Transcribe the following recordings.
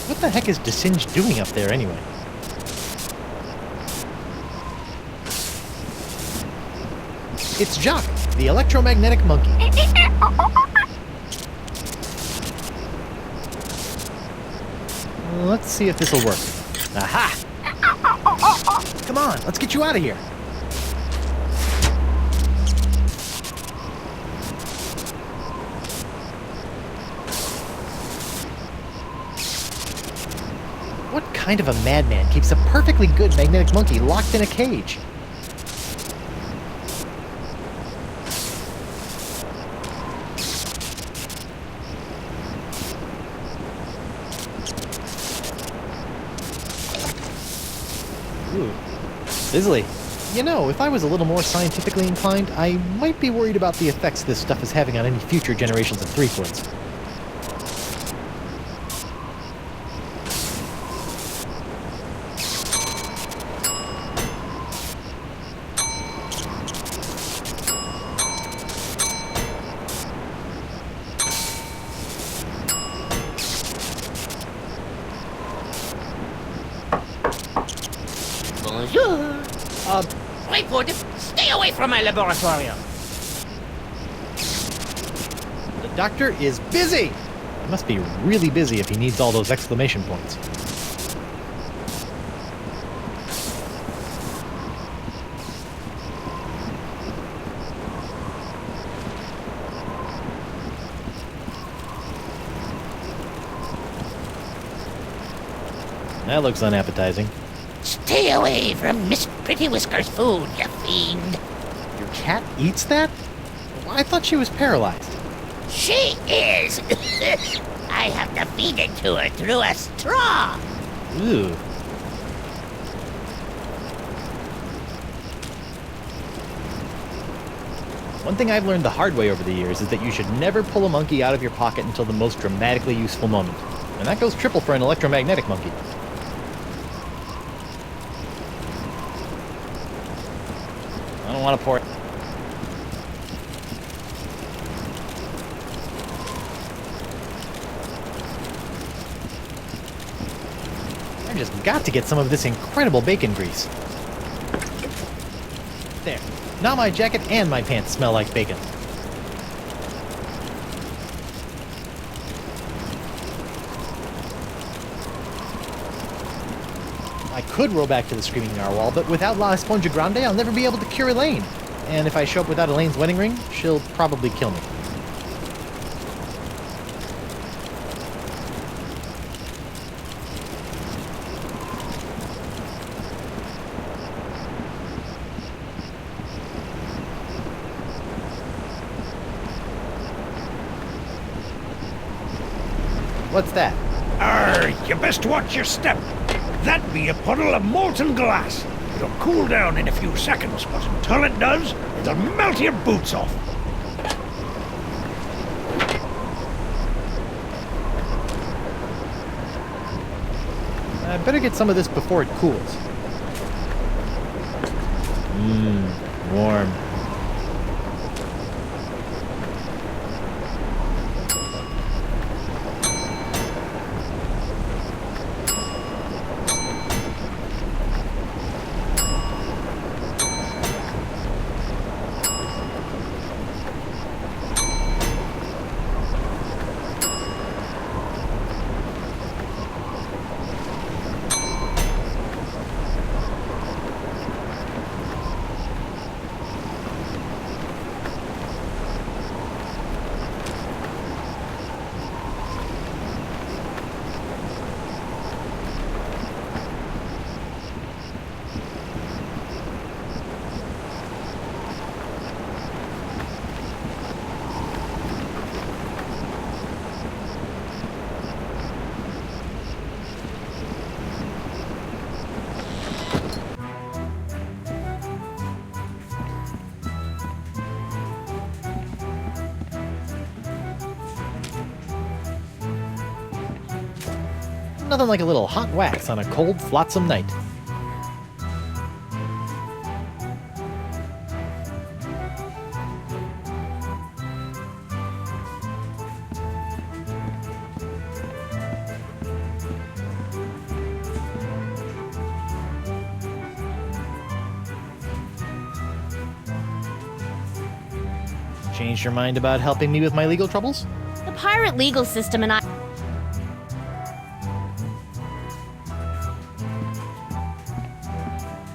What the heck is Desinge doing up there anyway? It's Jock, the electromagnetic monkey. Let's see if this'll work. Aha! Come on, let's get you out of here. What kind of a madman keeps a perfectly good magnetic monkey locked in a cage? Ooh. Bisley, you know, if I was a little more scientifically inclined, I might be worried about the effects this stuff is having on any future generations of Threepwoods. Bonjour. Threepwood, stay away from my laboratorium. The doctor is busy! He must be really busy if he needs all those exclamation points. That looks unappetizing. Stay away from Miss Pretty Whisker's food, you fiend. Your cat eats that? I thought she was paralyzed. She is. I have to feed it to her through a straw. Ooh. One thing I've learned the hard way over the years is that you should never pull a monkey out of your pocket until the most dramatically useful moment. And that goes triple for an electromagnetic monkey. I don't want to pour it. I just got to get some of this incredible bacon grease. There. Now my jacket and my pants smell like bacon. I could roll back to the Screaming Narwhal, but without La Esponja Grande, I'll never be able to cure Elaine. And if I show up without Elaine's wedding ring, she'll probably kill me. What's that? You best watch your step. That be a puddle of molten glass. It'll cool down in a few seconds, but until it does, it'll melt your boots off. I better get some of this before it cools. Warm. Nothing like a little hot wax on a cold, flotsam night. Changed your mind about helping me with my legal troubles? The pirate legal system and I...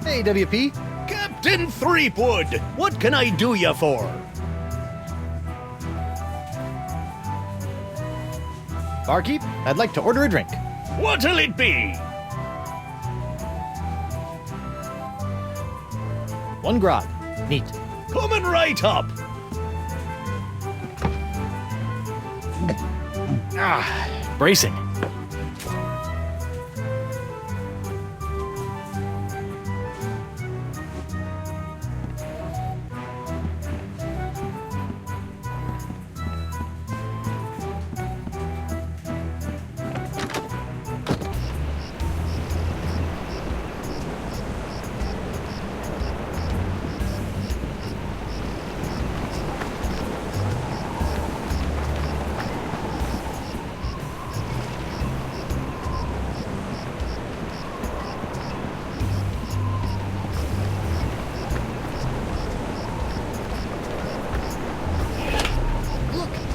Hey, WP. Captain Threepwood, what can I do you for? Barkeep, I'd like to order a drink. What'll it be? 1 grog. Neat. Coming right up. Bracing.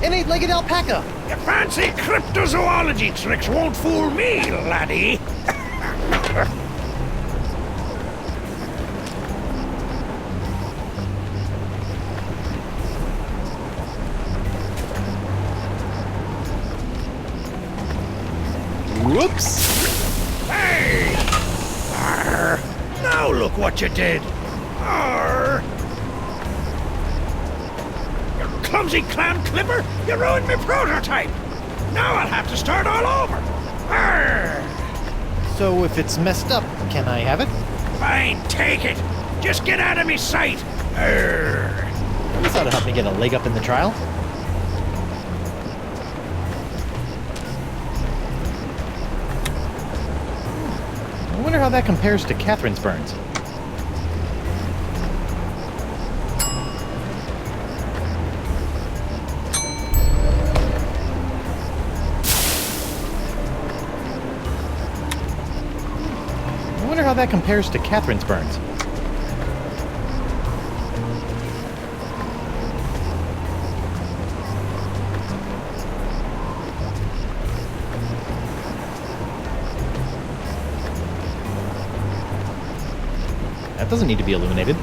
An 8-legged alpaca! Your fancy cryptozoology tricks won't fool me, laddie. Whoops! Hey! Arr! Now look what you did! Arr! You clumsy clown clipper! You ruined my prototype! Now I'll have to start all over! Arr! So if it's messed up, can I have it? Fine, take it! Just get out of me sight! Arr! This ought to help me get a leg up in the trial. I wonder how that compares to Catherine's burns. I wonder how that compares to Catherine's burns. That doesn't need to be illuminated.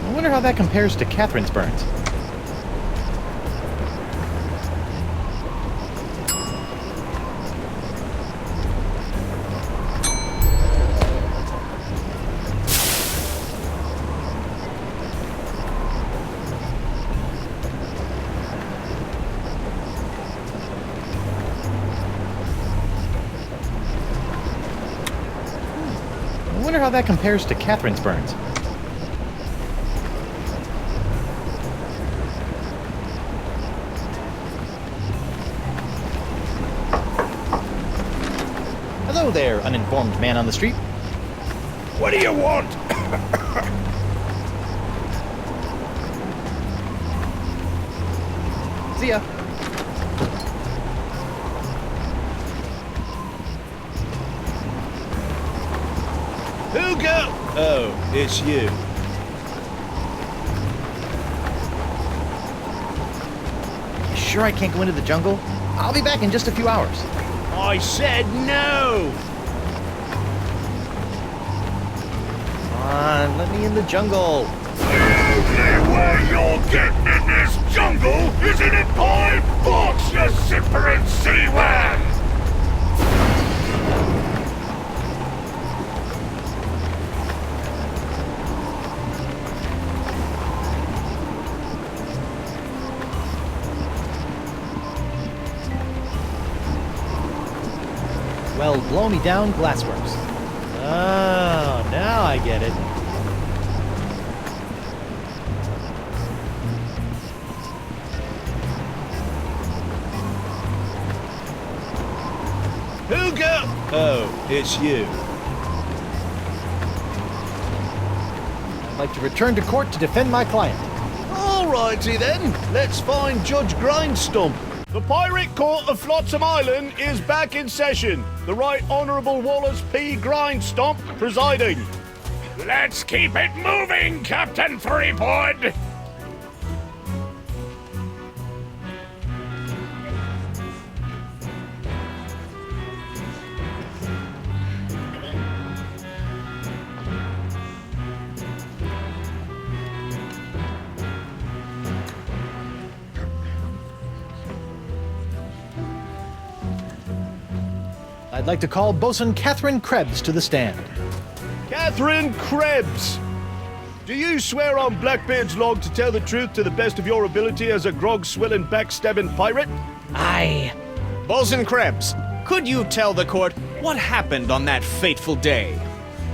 I wonder how that compares to Catherine's burns. I wonder how that compares to Catherine's burns. Hello there, uninformed man on the street. What do you want? See ya. Who go? Oh, it's you. You sure I can't go into the jungle? I'll be back in just a few hours. I said no! Come on, let me in the jungle. The only way you're getting in this jungle is in a pine box, you simpering sea-wag! Well, blow me down, Glassworks. Oh, now I get it. Who go? Oh, it's you. I'd like to return to court to defend my client. Alrighty then, let's find Judge Grindstump. The Pirate Court of Flotsam Island is back in session. The Right Honourable Wallace P. Grindstump presiding. Let's keep it moving, Captain Threepwood! I'd like to call Bosun Catherine Krebs to the stand. Catherine Krebs! Do you swear on Blackbeard's log to tell the truth to the best of your ability as a grog-swilling, backstabbing pirate? Aye. Bosun Krebs, could you tell the court what happened on that fateful day?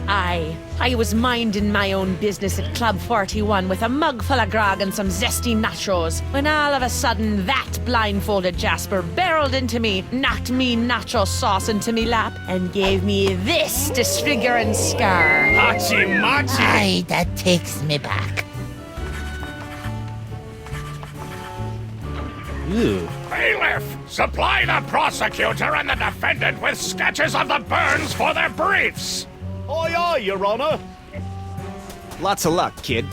Aye. I was minding my own business at Club 41 with a mug full of grog and some zesty nachos, when all of a sudden that blindfolded Jasper barreled into me, knocked me nacho sauce into me lap, and gave me this disfiguring scar. Hachi-machi! Aye, that takes me back. Ew. Bailiff, supply the prosecutor and the defendant with sketches of the burns for their briefs! Aye, aye, Your Honor. Lots of luck, kid.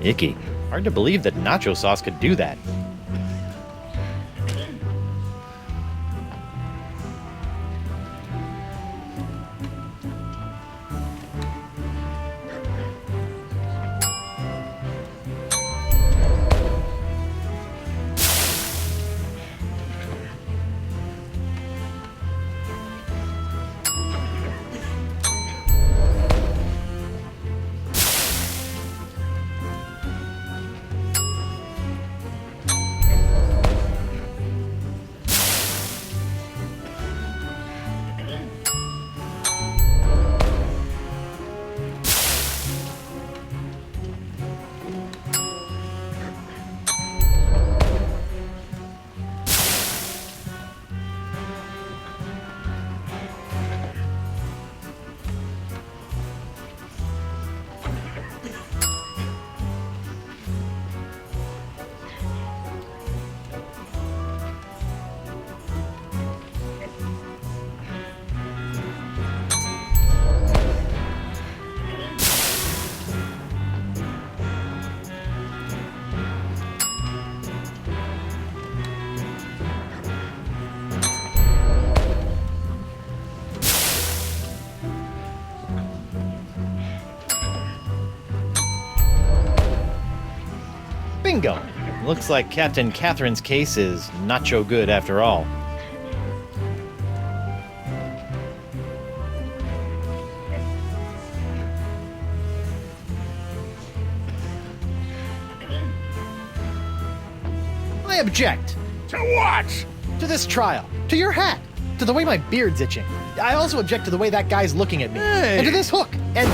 Icky. Hard to believe that nacho sauce could do that. Bingo! Looks like Captain Catherine's case is not so good after all. I object! To what? To this trial. To your hat. To the way my beard's itching. I also object to the way that guy's looking at me. Hey. And to this hook. And...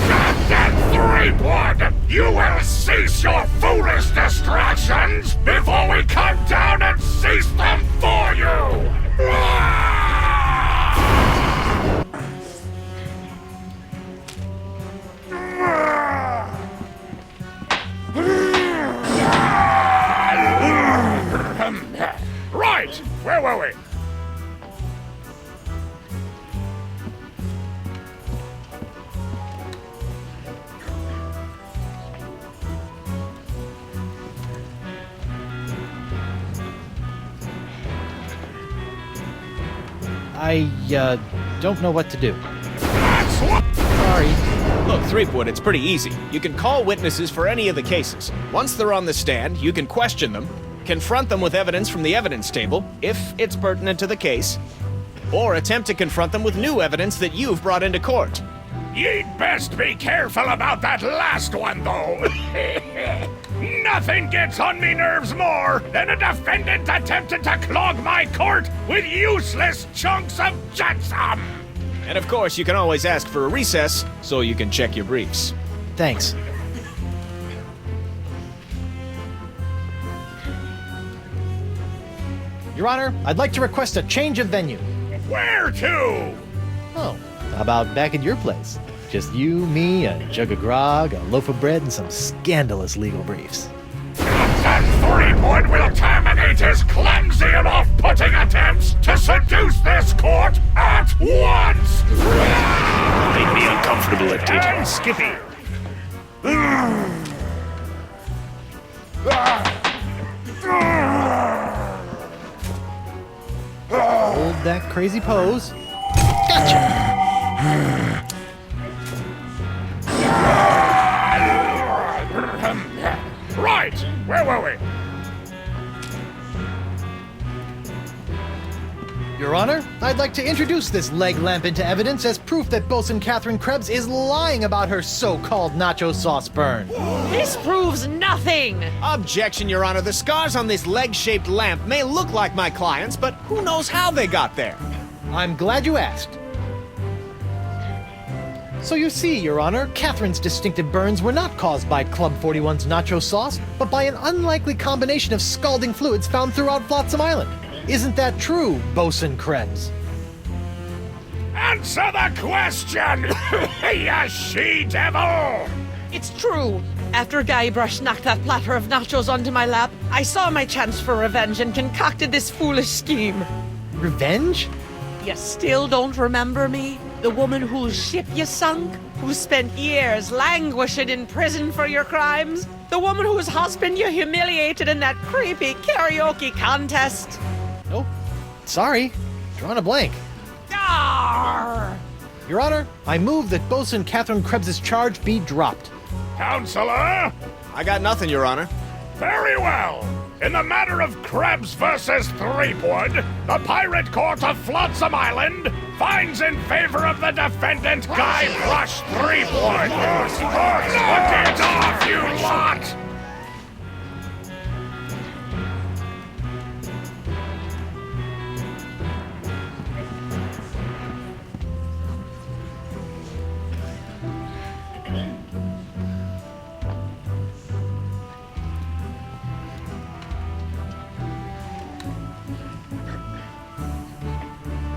Captain Threepwood, you will cease your foolish distractions before we come down and cease them for you! Right, where were we? I don't know what to do. That's what... Sorry. Look, Threepwood, it's pretty easy. You can call witnesses for any of the cases. Once they're on the stand, you can question them, confront them with evidence from the evidence table, if it's pertinent to the case, or attempt to confront them with new evidence that you've brought into court. Ye'd best be careful about that last one, though. Nothing gets on me nerves more than a defendant attempting to clog my court with useless chunks of jetsam. And of course, you can always ask for a recess so you can check your briefs. Thanks. Your Honor, I'd like to request a change of venue. Where to? Oh, how about back at your place? Just you, me, a jug of grog, a loaf of bread, and some scandalous legal briefs. That Threepwood will terminate his clumsy and off-putting attempts to seduce this court at once! Made me uncomfortable at And Skippy. Hold that crazy pose. Gotcha! Right, where were we? Your Honor, I'd like to introduce this leg lamp into evidence as proof that Bosun Catherine Krebs is lying about her so-called nacho sauce burn. This proves nothing! Objection, Your Honor. The scars on this leg-shaped lamp may look like my client's, but who knows how they got there? I'm glad you asked. So you see, Your Honor, Catherine's distinctive burns were not caused by Club 41's nacho sauce, but by an unlikely combination of scalding fluids found throughout Flotsam Island. Isn't that true, Bosun Krebs? Answer the question, you she-devil! It's true. After Guybrush knocked that platter of nachos onto my lap, I saw my chance for revenge and concocted this foolish scheme. Revenge? You still don't remember me? The woman whose ship you sunk? Who spent years languishing in prison for your crimes? The woman whose husband you humiliated in that creepy karaoke contest? Oh, sorry. Drawing a blank. Arr! Your Honor, I move that Bosun Catherine Krebs' charge be dropped. Counselor? I got nothing, Your Honor. Very well. In the matter of Krebs versus Threepwood, the Pirate Court of Flotsam Island finds in favor of the defendant Guybrush Threepwood. Knock it off, you lot!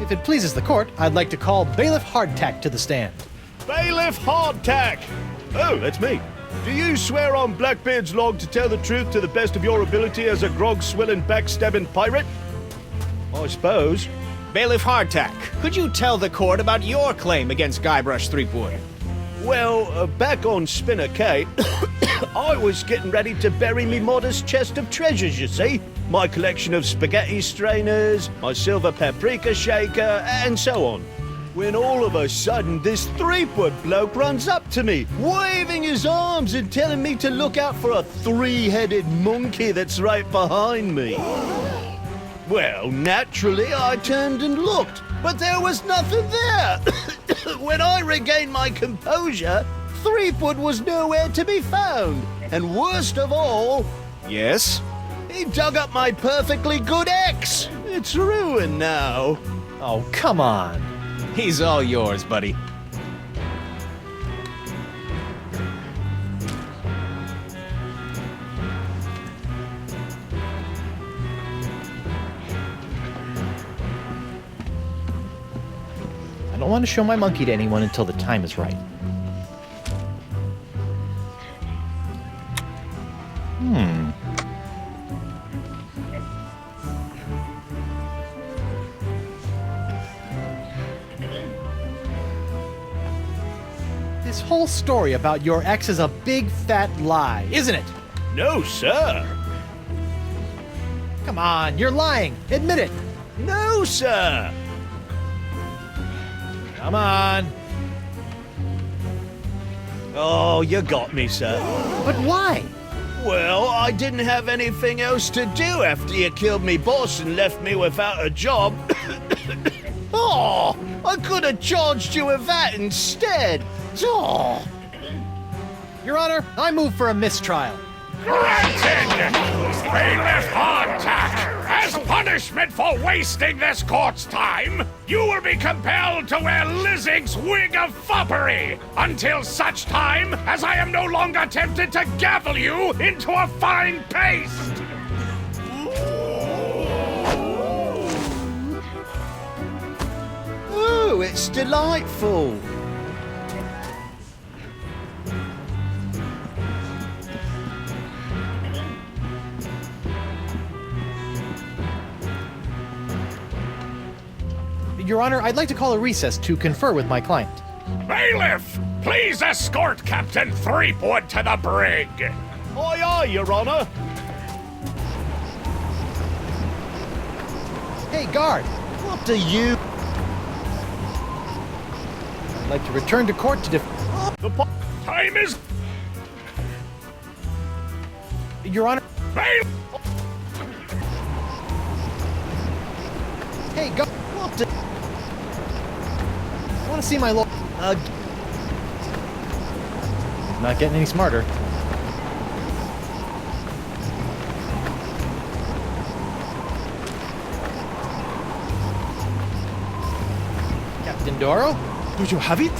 If it pleases the court, I'd like to call Bailiff Hardtack to the stand. Bailiff Hardtack! Oh, that's me. Do you swear on Blackbeard's log to tell the truth to the best of your ability as a grog-swilling, backstabbing pirate? I suppose. Bailiff Hardtack, could you tell the court about your claim against Guybrush Threepwood? Well, back on Spinner Cay, I was getting ready to bury me modest chest of treasures, you see. My collection of spaghetti strainers, my silver paprika shaker, and so on. When all of a sudden, this Threepwood bloke runs up to me, waving his arms and telling me to look out for a three-headed monkey that's right behind me. Well, naturally, I turned and looked, but there was nothing there. When I regained my composure, Threepwood was nowhere to be found. And worst of all... Yes? He dug up my perfectly good ex. It's ruined now. Oh, come on. He's all yours, buddy. I don't want to show my monkey to anyone until the time is right. This whole story about your ex is a big fat lie, isn't it? No, sir. Come on, you're lying. Admit it. No, sir. Come on. Oh, you got me, sir. But why? Well, I didn't have anything else to do after you killed me boss and left me without a job. Oh, I could have charged you with that instead. Your Honor, I move for a mistrial. Granted! Bailiff Hardtack, as punishment for wasting this court's time, you will be compelled to wear Lizzie's wig of foppery until such time as I am no longer tempted to gavel you into a fine paste! Ooh, it's delightful. Your Honor, I'd like to call a recess to confer with my client. Bailiff, please escort Captain Threepwood to the brig! Aye, aye, Your Honor. Hey, guard! What do you... I'd like to return to court to Time is... Your Honor... Bailiff! Hey, guard! What do... I want to see my lawyer. Not getting any smarter. Captain Doro? Do you have it?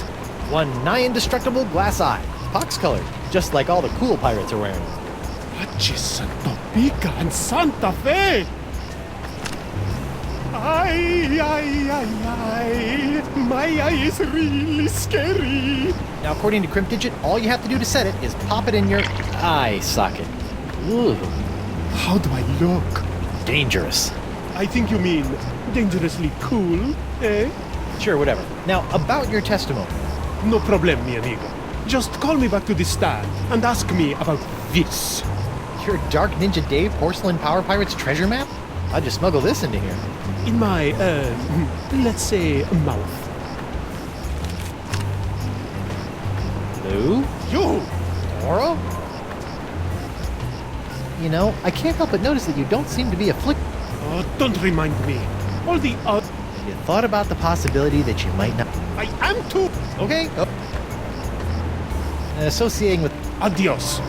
One nigh indestructible glass eye. Pox-colored, just like all the cool pirates are wearing. Achis Santo Pica and Santa Fe! Ay, ay, ay, ay. My eye is really scary. Now, according to Cryptdigit, all you have to do to set it is pop it in your eye socket. Ooh, How do I look? dangerous. I think you mean dangerously cool, eh? Sure, whatever. Now, about your testimony. No problem, mi amigo. Just call me back to the stand and ask me about this. Your Dark Ninja Dave Porcelain Power Pirates treasure map? I'll just smuggle this into here. In my, let's say, mouth. Lou? You! Doro? You know, I can't help but notice that you don't seem to be afflicted. Oh, don't remind me. All the You thought about the possibility that you might not... I am too. Okay. Oh. Associating with... Adios.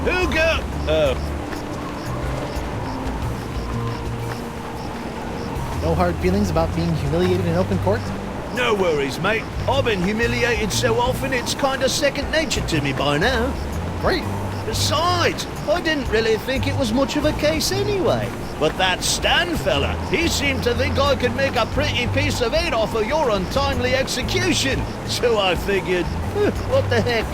Hooga! No hard feelings about being humiliated in open court? No worries, mate. I've been humiliated so often it's kind of second nature to me by now. Great. Besides, I didn't really think it was much of a case anyway. But that Stan fella, he seemed to think I could make a pretty piece of it off of your untimely execution. So I figured, what the heck?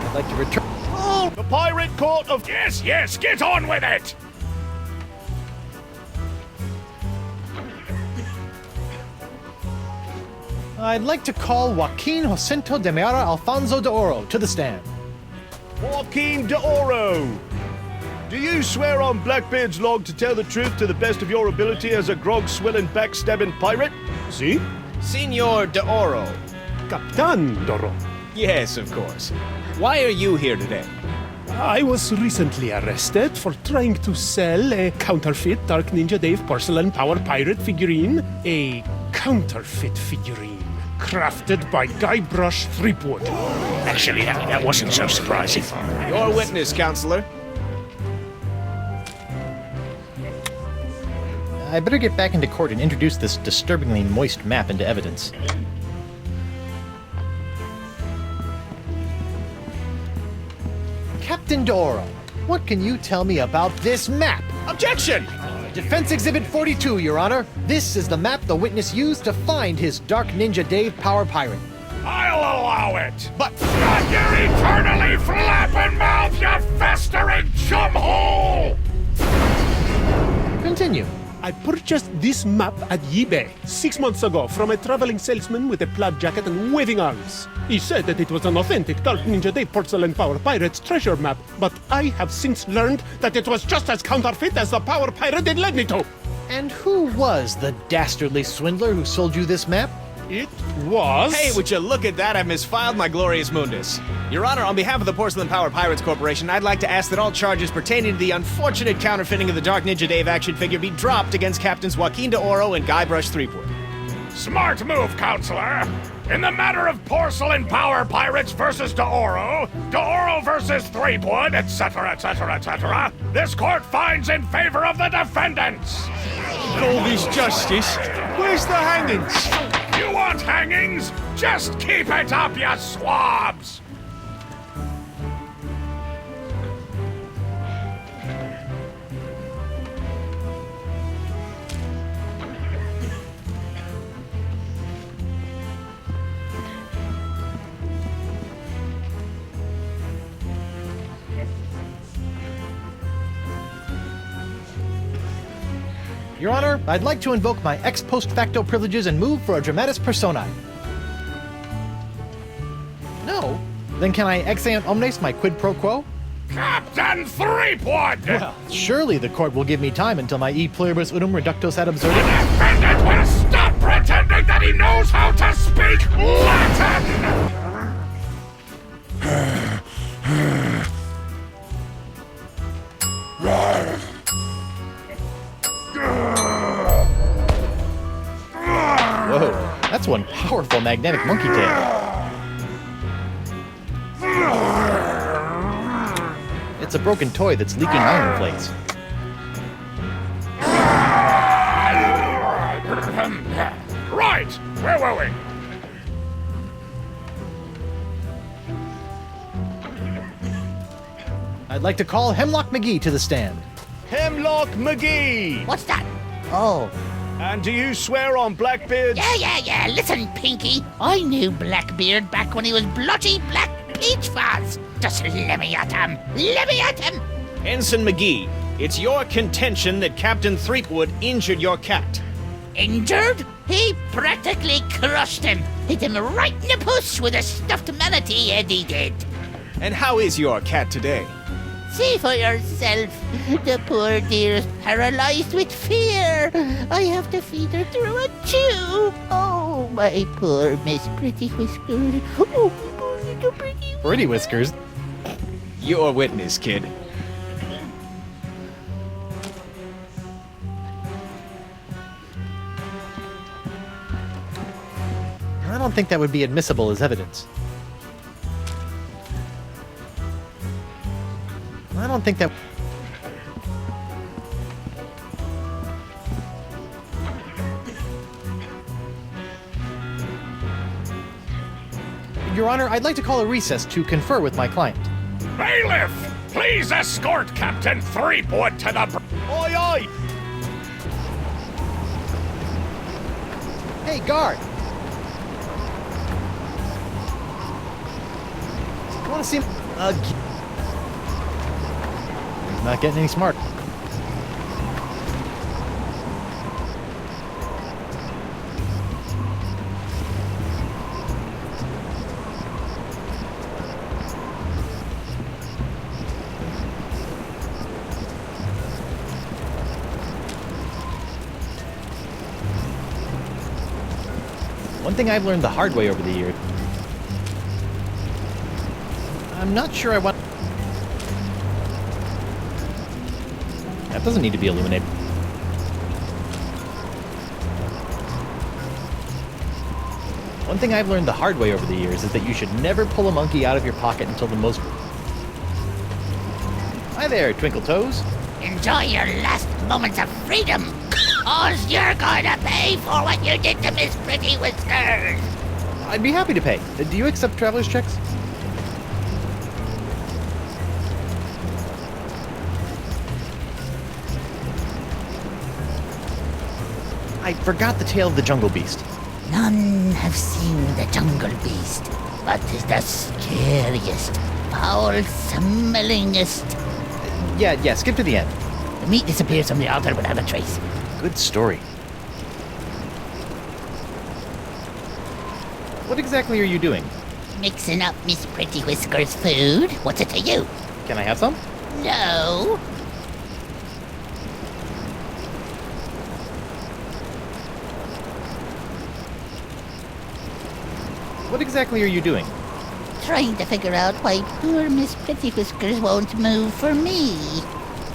I'd like to return... Oh, the pirate court of... Yes, yes, get on with it! I'd like to call Joaquin Jacinto de Meara Alfonso de Oro to the stand. Joaquin de Oro. Do you swear on Blackbeard's log to tell the truth to the best of your ability as a grog-swilling, backstabbing pirate? See? Senor de Oro. Captain Doro. Yes, of course. Why are you here today? I was recently arrested for trying to sell a counterfeit Dark Ninja Dave porcelain power pirate figurine. A counterfeit figurine crafted by Guybrush Threepwood. Actually, that wasn't so surprising. Your witness, counselor. I better get back into court and introduce this disturbingly moist map into evidence. Captain Doro, what can you tell me about this map? Objection! Defense Exhibit 42, Your Honor. This is the map the witness used to find his Dark Ninja Dave Power Pirate. I'll allow it! But shut your eternally flapping mouth, you festering chumhole! Continue. I purchased this map at eBay 6 months ago from a traveling salesman with a plaid jacket and waving arms. He said that it was an authentic Dark Ninja Dave Porcelain Power Pirate's treasure map, but I have since learned that it was just as counterfeit as the Power Pirate it led me to. And who was the dastardly swindler who sold you this map? It was... Hey, would you look at that? I've misfiled my glorious mundus. Your Honor, on behalf of the Porcelain Power Pirates Corporation, I'd like to ask that all charges pertaining to the unfortunate counterfeiting of the Dark Ninja Dave action figure be dropped against Captains Joaquin de Oro and Guybrush Threepwood. Smart move, Counselor. In the matter of Porcelain Power Pirates versus de Oro versus Threepwood, etc., etc., etc., this court finds in favor of the defendants. All this justice? Where's the hangings? You want hangings? Just keep it up, you swabs! Your Honor, I'd like to invoke my ex post facto privileges and move for a dramatis personae. No? Then can I ex ante omnes my quid pro quo? Captain Threepwood! Well, surely the court will give me time until my e pluribus unum reductos ad The absurdum. defendant will stop pretending that he knows how to speak Latin! Whoa, that's one powerful magnetic monkey tail. It's a broken toy that's leaking iron plates. Right! Where were we? I'd like to call Hemlock McGee to the stand. Hemlock McGee! What's that? Oh. And do you swear on Blackbeard's... Yeah. Listen, Pinky. I knew Blackbeard back when he was blotchy black peach fuzz. Just let me at him. Ensign McGee, it's your contention that Captain Threepwood injured your cat. Injured? He practically crushed him. Hit him right in the puss with a stuffed manatee, Eddie did. And how is your cat today? See for yourself. The poor dear is paralyzed with fear. I have to feed her through a tube. Oh, my poor Miss Pretty Whiskers. Oh, poor little Pretty. Pretty Whiskers. Your witness, kid. I don't think that would be admissible as evidence. I don't think that... Your Honor, I'd like to call a recess to confer with my client. Bailiff, please escort Captain Threepwood to the... Oi, oi! Hey, guard! You want to see... Not getting any smart. One thing I've learned the hard way over the years. I'm not sure I want... That doesn't need to be illuminated. One thing I've learned the hard way over the years is that you should never pull a monkey out of your pocket until the most... Hi there, Twinkle Toes. Enjoy your last moments of freedom, cause you're gonna pay for what you did to Miss Pretty Whiskers. I'd be happy to pay. Do you accept traveler's checks? I forgot the tale of the Jungle Beast. None have seen the Jungle Beast, but 'tis the scariest, foul-smellingest. Yeah, skip to the end. The meat disappears from the altar without a trace. Good story. What exactly are you doing? Mixing up Miss Pretty Whiskers' food. What's it to you? Can I have some? No. What exactly are you doing? Trying to figure out why poor Miss Pretty Whiskers won't move for me.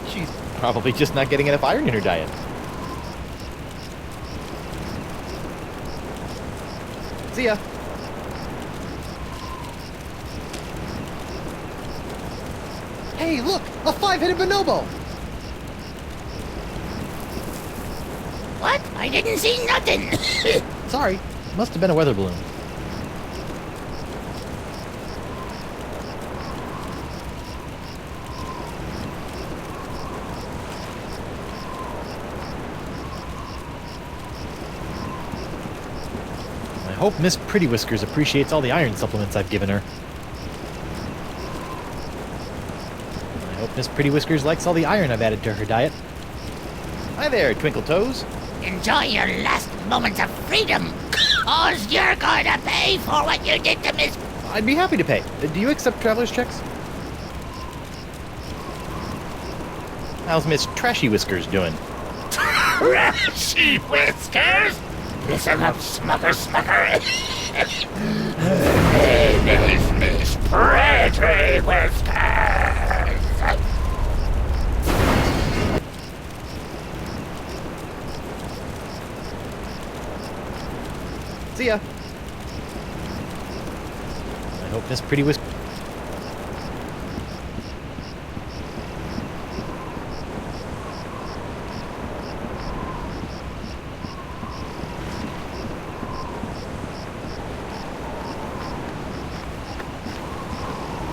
She's probably just not getting enough iron in her diet. See ya. Hey, look! A 5-headed bonobo! What? I didn't see nothing. Sorry, must have been a weather balloon. I hope Miss Pretty Whiskers appreciates all the iron supplements I've given her. I hope Miss Pretty Whiskers likes all the iron I've added to her diet. Hi there, Twinkle Toes. Enjoy your last moments of freedom, cause you're going to pay for what you did to Miss... I'd be happy to pay. Do you accept traveler's checks? How's Miss Trashy Whiskers doing? Trashy Whiskers? Listen up, smucker. Name is Miss Pretty Whiskers. See ya. I hope Miss Pretty Whiskers...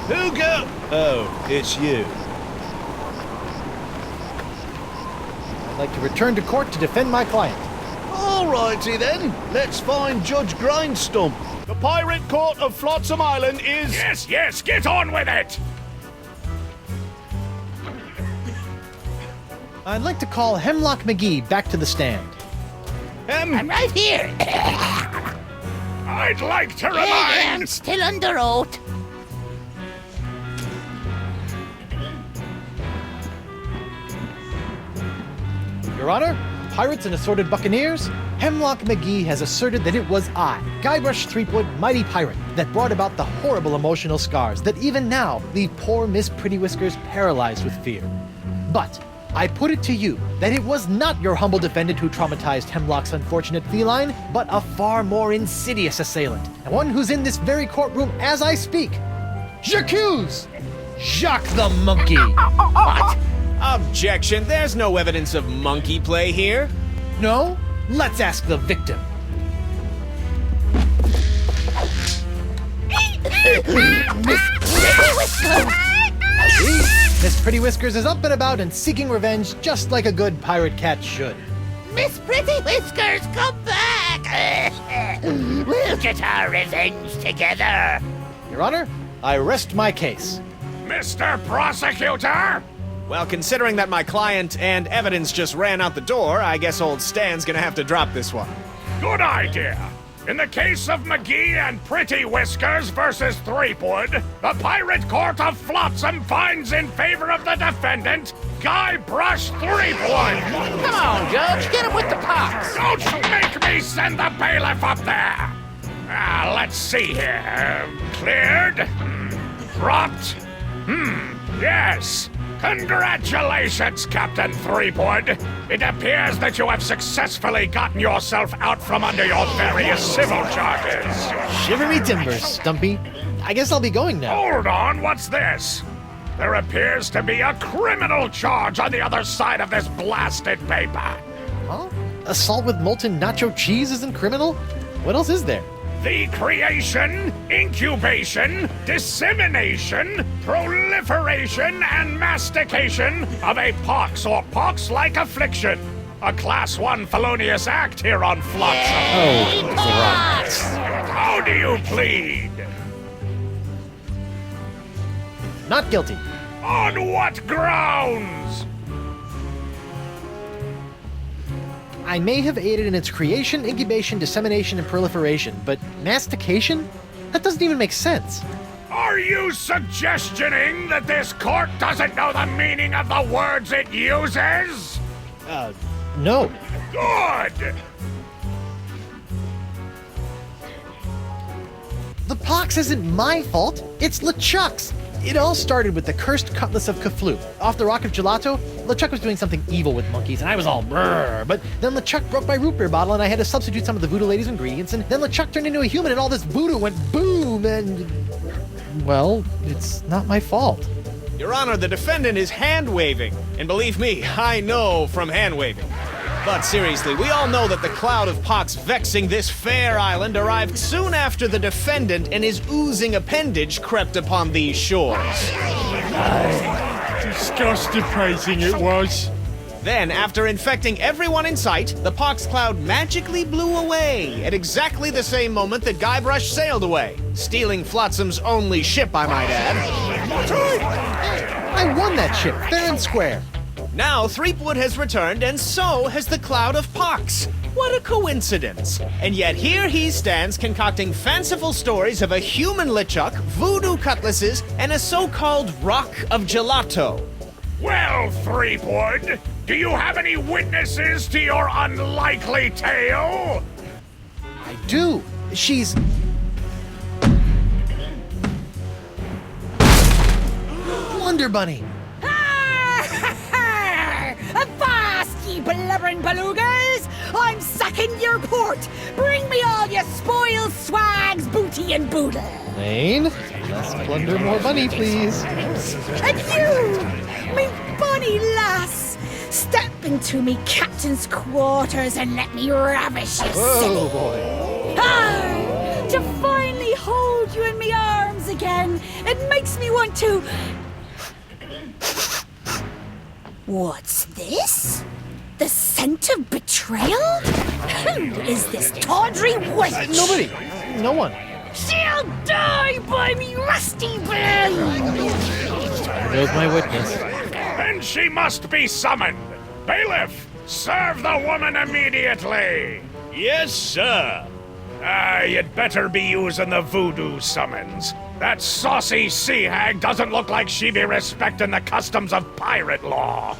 Who go? Oh, it's you. I'd like to return to court to defend my client. Alrighty then, let's find Judge Grindstump. The Pirate Court of Flotsam Island is... Yes, get on with it! I'd like to call Hemlock McGee back to the stand. I'm right here. I'd like to I'm remind... still under oath. Your Honor, pirates and assorted buccaneers, Hemlock McGee has asserted that it was I, Guybrush Threepwood, mighty pirate, that brought about the horrible emotional scars that even now leave poor Miss Pretty Whiskers paralyzed with fear. But I put it to you that it was not your humble defendant who traumatized Hemlock's unfortunate feline, but a far more insidious assailant, and one who's in this very courtroom as I speak. J'accuse Jacques the Monkey! What? Objection, there's no evidence of monkey play here. No? Let's ask the victim. Miss Pretty Whiskers is up and about and seeking revenge just like a good pirate cat should. Miss Pretty Whiskers, come back! We'll get our revenge together. Your Honor, I rest my case. Mr. Prosecutor? Well, considering that my client and evidence just ran out the door, I guess old Stan's gonna have to drop this one. Good idea. In the case of McGee and Pretty Whiskers versus Threepwood, the Pirate Court of Flotsam finds in favor of the defendant, Guybrush Threepwood. Come on, Judge, get him with the pox. Don't make me send the bailiff up there. Let's see here. Cleared. Dropped. Yes. Congratulations, Captain Threepwood. It appears that you have successfully gotten yourself out from under your various civil charges. Shiver me timbers, Stumpy. I guess I'll be going now. Hold on, what's this? There appears to be a criminal charge on the other side of this blasted paper. Huh? Assault with molten nacho cheese isn't criminal? What else is there? The creation, incubation, dissemination, proliferation, and mastication of a pox or pox-like affliction. A Class 1 felonious act here on Flotsam. Oh, right. How do you plead? Not guilty. On what grounds? I may have aided in its creation, incubation, dissemination, and proliferation, but mastication? That doesn't even make sense. Are you suggestioning that this court doesn't know the meaning of the words it uses? No. Good! The pox isn't my fault. It's LeChuck's. It all started with the cursed cutlass of Kaflu. Off the Rock of Gelato, LeChuck was doing something evil with monkeys, and I was all brrr. But then LeChuck broke my root beer bottle, and I had to substitute some of the voodoo lady's ingredients, and then LeChuck turned into a human, and all this voodoo went boom, and... well, it's not my fault. Your Honor, the defendant is hand-waving. And believe me, I know from hand-waving. But seriously, we all know that the cloud of pox vexing this fair island arrived soon after the defendant and his oozing appendage crept upon these shores. Disgusting praising it was. Then, after infecting everyone in sight, the pox cloud magically blew away at exactly the same moment that Guybrush sailed away, stealing Flotsam's only ship, I might add. I won that ship, fair and square. Now, Threepwood has returned, and so has the Cloud of Pox. What a coincidence. And yet here he stands concocting fanciful stories of a human LeChuck, voodoo cutlasses, and a so-called Rock of Gelato. Well, Threepwood, do you have any witnesses to your unlikely tale? I do. She's... Wonder Bunny. Avast, ye blubbering belugas! I'm sacking your port! Bring me all your spoils, swags, booty, and boodle! Lane, less plunder, more bunny, please. And you, me bonny lass, step into me captain's quarters and let me ravish you, silly. Oh, boy. Ah, to finally hold you in me arms again, it makes me want to... What's this? The scent of betrayal? Who is this tawdry wench? Nobody. No one. She'll die by me rusty blade! There goes my witness. Then she must be summoned. Bailiff, serve the woman immediately. Yes, sir. You'd better be using the voodoo summons. That saucy sea hag doesn't look like she be respecting the customs of pirate law.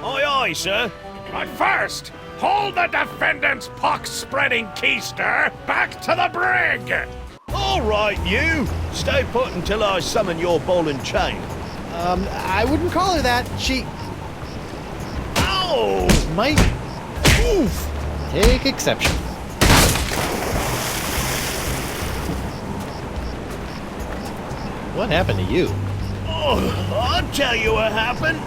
Aye, aye, sir. But first, hold the defendant's pox-spreading keister back to the brig. All right, you. Stay put until I summon your ball and chain. I wouldn't call her that. She Ow! might... Oof. Take exception. What happened to you? Oh, I'll tell you what happened.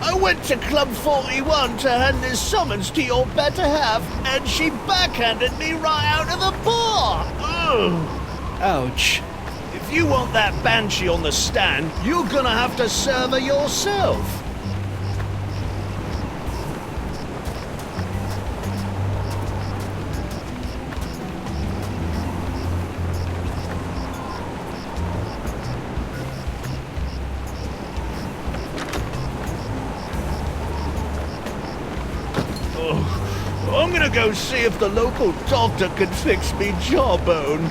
I went to Club 41 to hand this summons to your better half, and she backhanded me right out of the bar. Ugh. Ouch. If you want that banshee on the stand, you're gonna have to serve her yourself. I'm gonna go see if the local doctor can fix me jawbone.